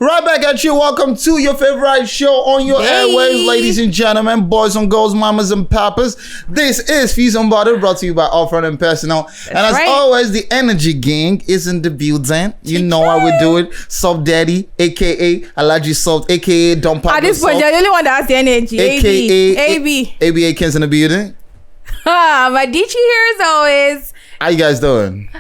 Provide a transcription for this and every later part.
Right back at you. Welcome to your favorite show on your airwaves, ladies and gentlemen, boys and girls, mamas and papas. This is Fuse Unbothered, brought to you by Offroad and Personal. And as always, the Energy Gang is in the building. You know how we do it. Soft Daddy, aka Alaji Soft, aka Don Pablo. At this point, you're the only one that has the energy. aka AB. AB Akins in the building. My Dichi here as always. How you guys doing?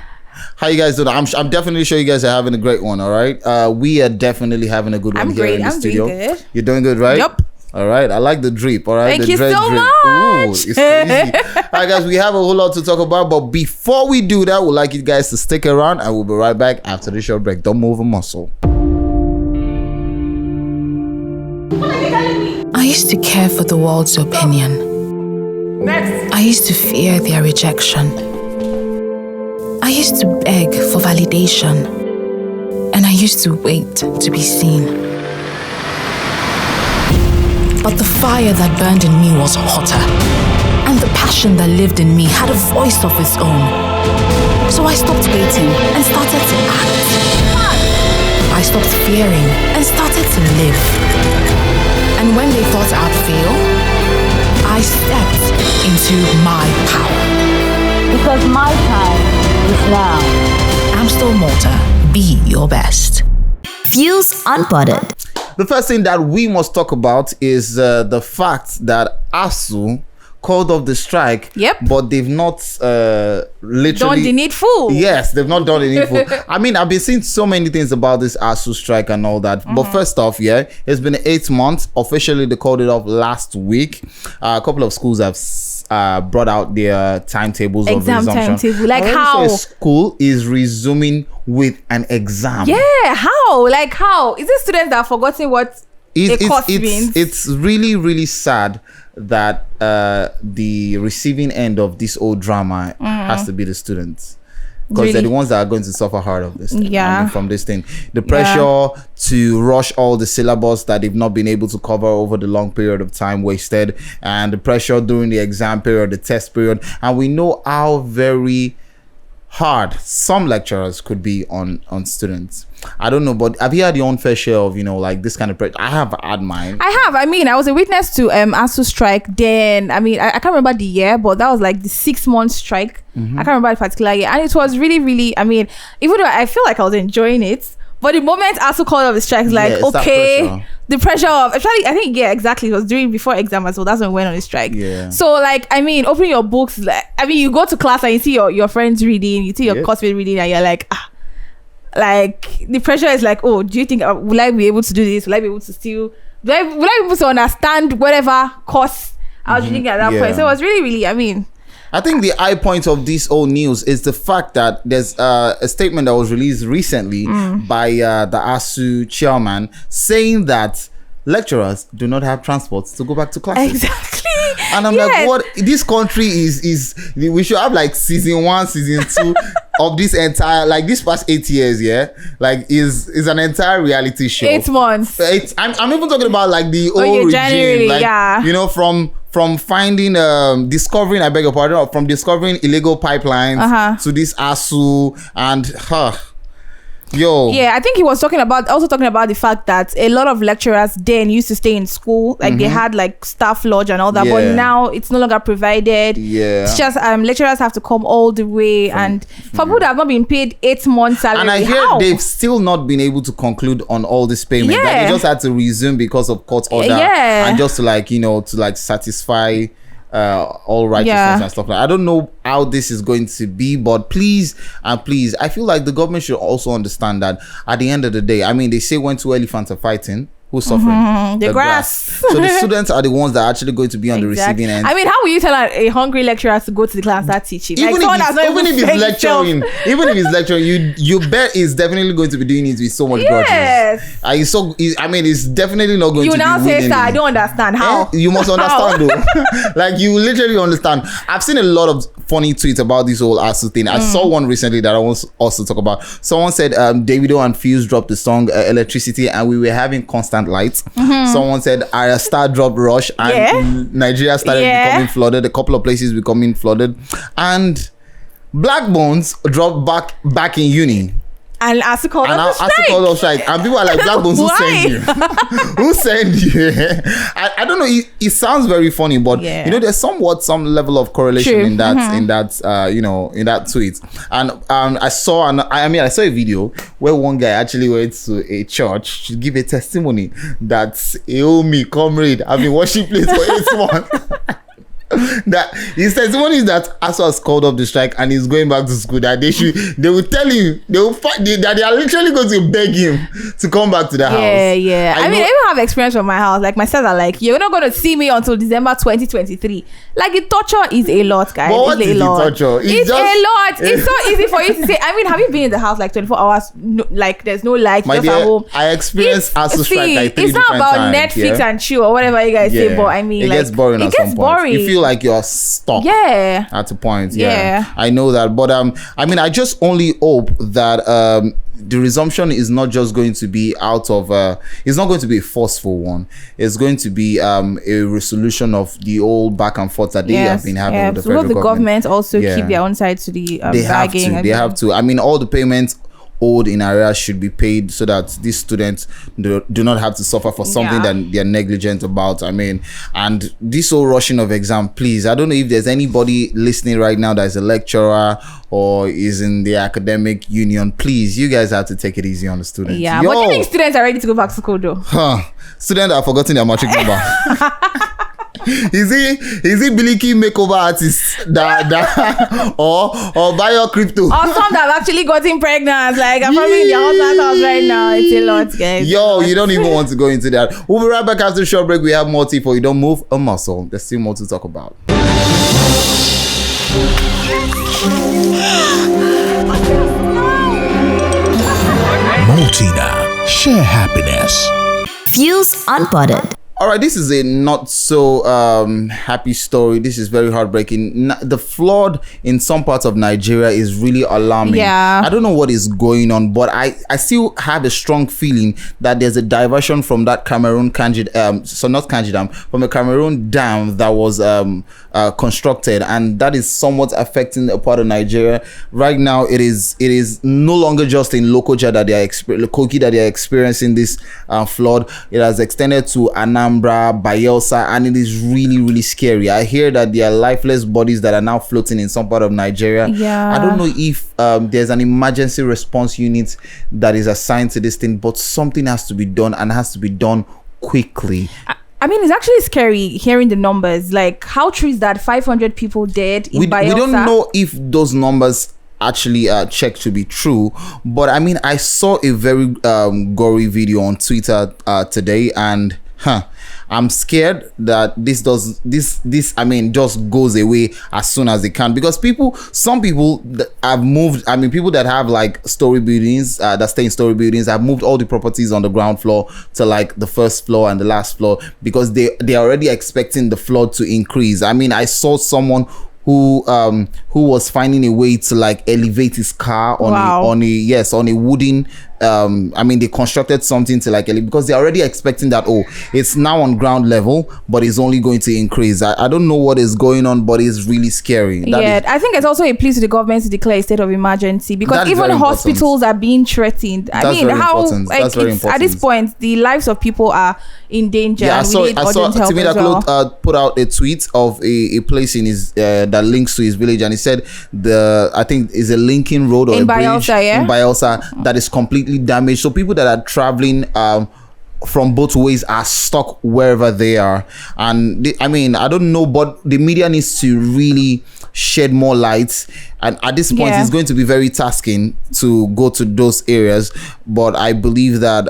How you guys doing? I'm definitely sure you guys are having a great one, all right? We are definitely having a good one here in the studio. Doing good. You're doing good, right? Yep. All right. I like the drip, all right? Thank the you so drip. much. Ooh, it's crazy. All right, guys, we have a whole lot to talk about, but before we do that, we'd like you guys to stick around and we'll be right back after the short break. Don't move a muscle. I used to care for the world's opinion. Next. I used to fear their rejection. I used to beg for validation, and I used to wait to be seen. But the fire that burned in me was hotter, and the passion that lived in me had a voice of its own. So I stopped waiting and started to act. I stopped fearing and started to live. And when they thought I'd fail, I stepped into my power. Because my time is now. Amstel Malta, be your best. Fuse Unbothered. The first thing that we must talk about is the fact that ASUU called off the strike. Yep. But they've not literally Done the needful. Yes, they've not done the needful. I mean, I've been seeing so many things about this ASUU strike and all that. But first off, yeah, it's been 8 months. Officially, they called it off last week. A couple of schools have brought out their timetables of Exam resumption. timetable. Like I how? say school is resuming with an exam. Yeah, how? Like how? Is it students that have forgotten what a course means? It's really, really sad that the receiving end of this old drama has to be the students. Because they're the ones that are going to suffer hard of this thing. Yeah. I mean, from this thing. The pressure to rush all the syllabus that they've not been able to cover over the long period of time wasted. And the pressure during the exam period, the test period. And we know how very hard some lecturers could be on students. I don't know, but have you had your own fair share of, like this kind of pressure? I have had mine. I have. I mean, I was a witness to ASUU strike. Then, I mean, I can't remember the year, but that was like the 6-month strike. I can't remember the particular year. And it was really, really, I mean, even though I feel like I was enjoying it, but the moment ASUU called off the strike, it's like, okay, the pressure of, actually, I think, exactly. It was before exam as well. That's when we went on the strike. Yeah. So, like, I mean, opening your books, like, I mean, you go to class and you see your friends reading, you see your classmates reading, and you're like, like the pressure is like, oh, do you think will I be able to do this? Will I be able to still? Will I be able to understand whatever course I was reading at that point? So it was really, really. I mean, I think the high point of this whole news is the fact that there's a statement that was released recently by the ASUU chairman saying that lecturers do not have transport to go back to classes. Exactly. And I'm like, what? This country is we should have like season 1, season 2 of this entire, like this past 8 years, like is an entire reality show. 8 months. I'm even talking about like the old regime, January, like, from finding discovering, I beg your pardon, from discovering illegal pipelines to this ASUU and I think he was also talking about the fact that a lot of lecturers then used to stay in school, like they had like staff lodge and all that, but now it's no longer provided. It's just lecturers have to come all the way, and for people that have not been paid 8 months salary, and I hear they've still not been able to conclude on all this payment. That they just had to resume because of court order, and just to satisfy all righteousness and stuff like that. I don't know how this is going to be, but please, I feel like the government should also understand that at the end of the day, I mean, they say when two elephants are fighting, who's suffering? The grass. So the students are the ones that are actually going to be on the receiving end. I mean, how will you tell a hungry lecturer to go to the class and start teaching? Even if he's lecturing, you bet he's definitely going to be doing it with so much grudges. It's definitely not going to be. You now say, sir, I don't understand how. You must understand though. Like, you literally understand. I've seen a lot of funny tweets about this whole ASUU thing. I saw one recently that I want to also talk about. Someone said Davido and Fuse dropped the song Electricity and we were having constant lights. Someone said Arya Star dropped Rush and Nigeria started becoming flooded. A couple of places becoming flooded, and Black Bones dropped back in uni. And ASU called off strike. And people are like, Black Bones, who sent you? Who sent you? I don't know. It sounds very funny, but there's some level of correlation in that in that tweet. And I saw a video where one guy actually went to a church to give a testimony that me comrade, I've been washing plates for 8 months. That his testimony is that ASU has called up the strike and he's going back to school, that they will tell him, that they are literally going to beg him to come back to the house. I even have experience from my house. Like my sisters are like, you're not going to see me until December 2023. Like the torture is a lot, guys. But what is the torture? It's a lot. It's so easy for you to say. I mean, have you been in the house like 24 hours? No, like there's no light, just at home. I experienced ASU strike like 3 it's not about times, Netflix and chill or whatever you guys say, but I mean, it gets boring at some point. You feel like you're stuck at a point. I know that, but I just only hope that the resumption is not just going to be it's not going to be a forceful one. It's going to be a resolution of the old back and forth that they have been having with the federal government. The government also keep their own side to the they have to. I mean, all the payments owed in arrears should be paid so that these students do not have to suffer for something that they're negligent about. I mean, and this whole rushing of exam, please, I don't know if there's anybody listening right now that is a lecturer or is in the academic union. Please, you guys have to take it easy on the students. But do you think students are ready to go back to school though? Students have forgotten their matric number. Is he Biliki makeover artist or buy your crypto? Or some that have actually gotten pregnant. Like I'm probably in the house right now. It's a lot, guys. You don't even want to go into that. We'll be right back after the short break. We have more tea for you. Don't move a muscle. There's still more to talk about. Multina, share happiness. Fuse Unpotted. All right, this is a not so happy story. This is very heartbreaking. The flood in some parts of Nigeria is really alarming. I don't know what is going on, but I still have a strong feeling that there's a diversion from that Cameroon from a Cameroon dam that was constructed, and that is somewhat affecting a part of Nigeria. Right now, it is no longer just in Lokoja that they are experiencing this flood. It has extended to Anambra, Bayelsa, and it is really, really scary. I hear that there are lifeless bodies that are now floating in some part of Nigeria. I don't know if there's an emergency response unit that is assigned to this thing, but something has to be done, and has to be done quickly. I mean, it's actually scary hearing the numbers. Like, how true is that 500 people dead in Bayelsa? We don't know if those numbers actually checked to be true, but I mean, I saw a very gory video on Twitter today, and I'm scared that this just goes away as soon as it can, because some people that have moved, I mean, people that have like story buildings, that stay in story buildings, have moved all the properties on the ground floor to like the first floor and the last floor, because they are already expecting the flood to increase. I mean, I saw someone who was finding a way to like elevate his car on a wooden I mean, they constructed something to like, because they're already expecting that, it's now on ground level, but it's only going to increase. I don't know what is going on, but it's really scary. I think it's also a plea to the government to declare a state of emergency, because even hospitals are being threatened. I mean, at this point, the lives of people are in danger. I saw Timida put out a tweet of a place in his that links to his village, and he said I think is a linking road or in a bridge in Bayelsa that is completely damaged. So people that are traveling from both ways are stuck wherever they are. And I don't know, but the media needs to really shed more light, and at this point it's going to be very tasking to go to those areas, but I believe that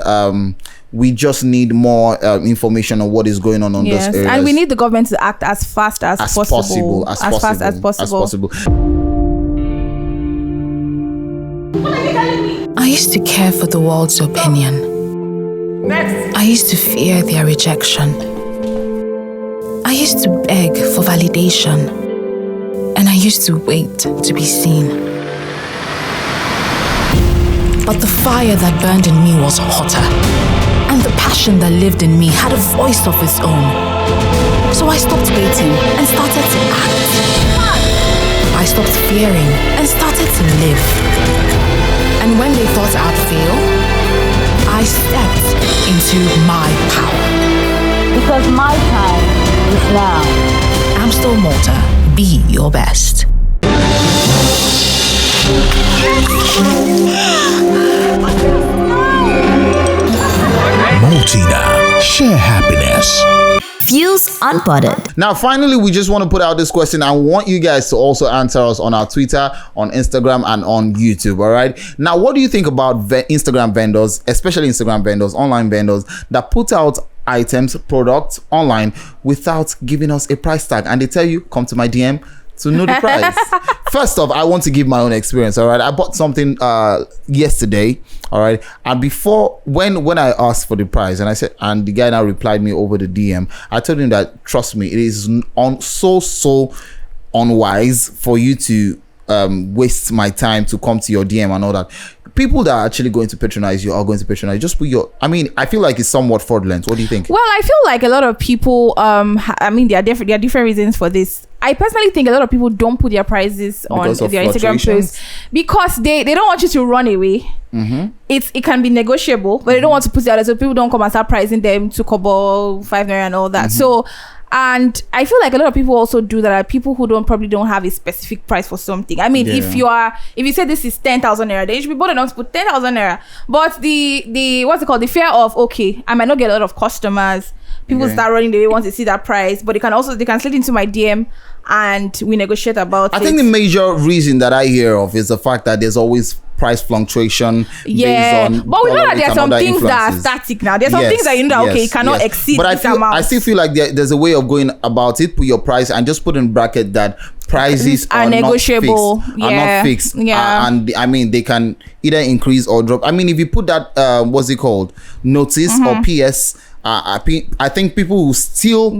we just need more information on what is going on those areas, and we need the government to act as fast as possible. I used to care for the world's opinion. I used to fear their rejection. I used to beg for validation. And I used to wait to be seen. But the fire that burned in me was hotter. And the passion that lived in me had a voice of its own. So I stopped waiting and started to act. I stopped fearing and started to live. And when they thought I'd fail, I stepped into my power. Because my time is now. Amstel Malta, be your best. Maltina, share happiness. Fuse Unpotted. Now, finally, we just want to put out this question. I want you guys to also answer us on our Twitter, on Instagram, and on YouTube. All right. Now, what do you think about Instagram vendors, especially Instagram vendors, online vendors that put out items, products online without giving us a price tag, and they tell you, come to my DM to know the price? First off, I want to give my own experience. All right, I bought something yesterday. All right, and before when I asked for the price, and I said, and the guy now replied me over the DM, I told him that, trust me, it is so unwise for you to waste my time to come to your DM and all that. People that are actually going to patronize you are going to patronize. Just put your, I mean, I feel like it's somewhat fraudulent. What do you think? Well, I feel like a lot of people, I mean, there are different reasons for this. I personally think a lot of people don't put their prices on their Instagram posts because they don't want you to run away. Mm-hmm. It can be negotiable, but they don't want to put it out so people don't come and start pricing them to Kobo, 5 Naira and all that. Mm-hmm. So, and I feel like a lot of people also do that. Are people who probably don't have a specific price for something. I mean, if you say this is 10,000 Naira, then you should be bold enough to put 10,000 Naira. But the what's it called? The fear of, okay, I might not get a lot of customers. People start running, they want to see that price, but they can slid into my DM and we negotiate about it. I think the major reason that I hear of is the fact that there's always price fluctuation based on, but we know that there are some things that are static now. There's some things that you know that okay, you cannot exceed this amount. I still feel like there's a way of going about it. Put your price and just put in bracket that prices are negotiable, not fixed. And I mean, they can either increase or drop. I mean, if you put that what's it called, notice or PS, I think people will still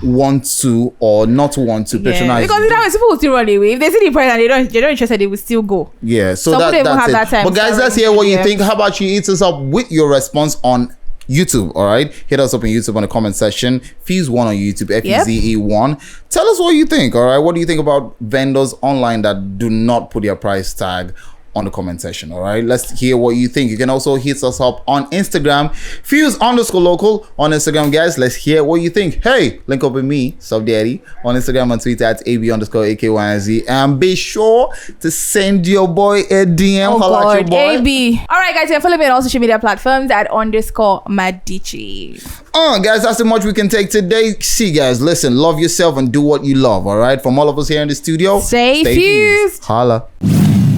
want to or not want to patronize because that people will still run away. If they see the price and they're not interested, they will still go. Yeah, so that's it. But guys, let's hear what you think. How about you hit us up with your response on YouTube? All right, hit us up on YouTube on the comment section. Fuse1 on YouTube, FUZE1. Tell us what you think. All right, what do you think about vendors online that do not put their price tag on the comment section? All right, let's hear what you think. You can also hit us up on Instagram, Fuse_local on Instagram, guys. Let's hear what you think. Hey, link up with me, Sub Daddy, on Instagram and Twitter at AB_AKYZ, and be sure to send your boy a DM. Your boy. AB. All right, guys, you can follow me on all social media platforms at _Madichi. Guys, that's the much we can take today. See, guys, listen, love yourself and do what you love. All right, from all of us here in the studio, stay fused. Holla.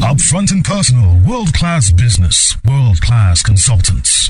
Upfront and personal, world-class business, world-class consultants.